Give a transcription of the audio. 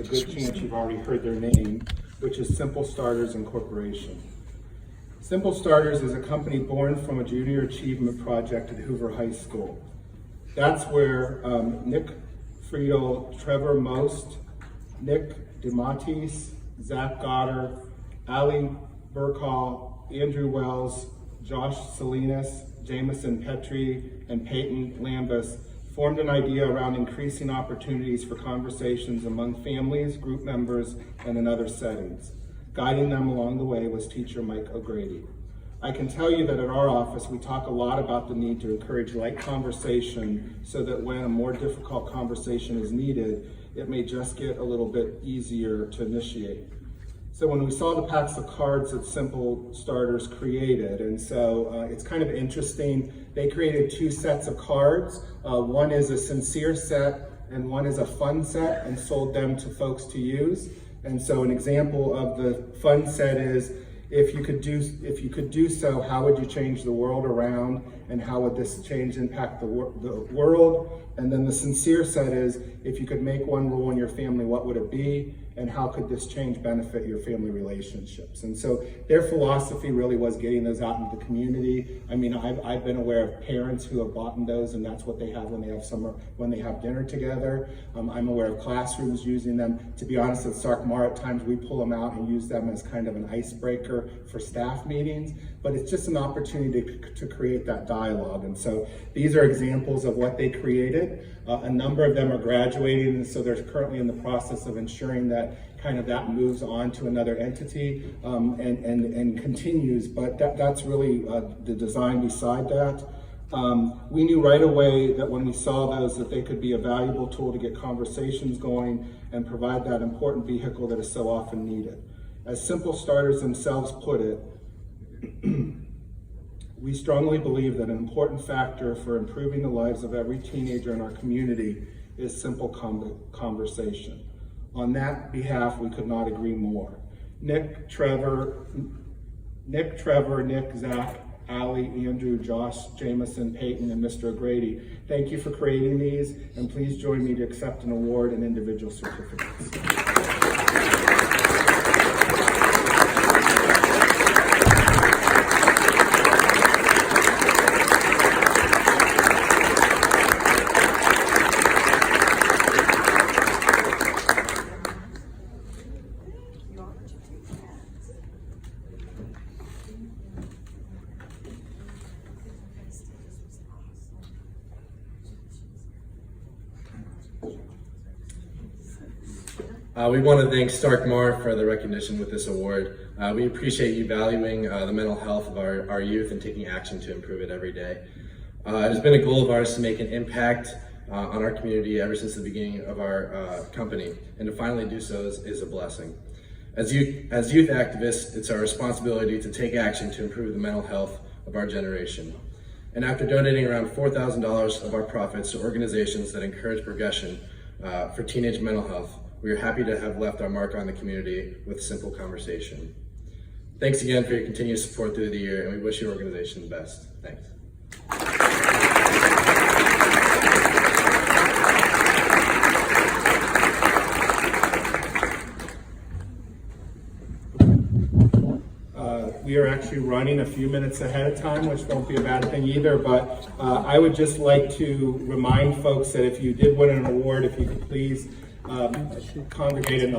a good chance you've already heard their name, which is Simple Starters Incorporation. Simple Starters is a company born from a junior achievement project at Hoover High School. That's where Nick Friedel, Trevor Most, Nick DeMattis, Zach Goddard, Ali Burkall, Andrew Wells, Josh Salinas, Jamison Petrie, and Peyton Lambus formed an idea around increasing opportunities for conversations among families, group members, and in other settings. Guiding them along the way was teacher Mike O'Grady. I can tell you that at our office, we talk a lot about the need to encourage light conversation so that when a more difficult conversation is needed, it may just get a little bit easier to initiate. So when we saw the packs of cards that Simple Starters created, and so it's kind of interesting, they created two sets of cards. One is a sincere set and one is a fun set, and sold them to folks to use. And so an example of the fun set is, if you could do so, how would you change the world around, and how would this change impact the world? And then the sincere set is, if you could make one rule in your family, what would it be? And how could this change benefit your family relationships? And so their philosophy really was getting those out into the community. I mean, I've been aware of parents who have bought those, and that's what they have when they have dinner together. I'm aware of classrooms using them. To be honest, at MHAR at times we pull them out and use them as kind of an icebreaker for staff meetings, but it's just an opportunity to create that dialogue. And so these are examples of what they created. A number of them are graduating, and so they're currently in the process of ensuring that that moves on to another entity and continues, but that's really the design beside that. We knew right away that when we saw those that they could be a valuable tool to get conversations going and provide that important vehicle that is so often needed. As Simple Starters themselves put it, we strongly believe that an important factor for improving the lives of every teenager in our community is simple conversation. On that behalf, we could not agree more. Nick, Trevor, Zach, Ali, Andrew, Josh, Jamison, Peyton, and Mr. O'Grady, thank you for creating these, and please join me to accept an award and individual certificates. We want to thank MHAR for the recognition with this award. We appreciate you valuing the mental health of our youth and taking action to improve it every day. It has been a goal of ours to make an impact on our community ever since the beginning of our company, and to finally do so is a blessing. As youth activists, it's our responsibility to take action to improve the mental health of our generation. And after donating around $4,000 of our profits to organizations that encourage progression for teenage mental health, we are happy to have left our mark on the community with simple conversation. Thanks again for your continued support through the year, and we wish your organization the best. Thanks. We are actually running a few minutes ahead of time, which won't be a bad thing either, but I would just like to remind folks that if you did win an award, if you could please congregate in the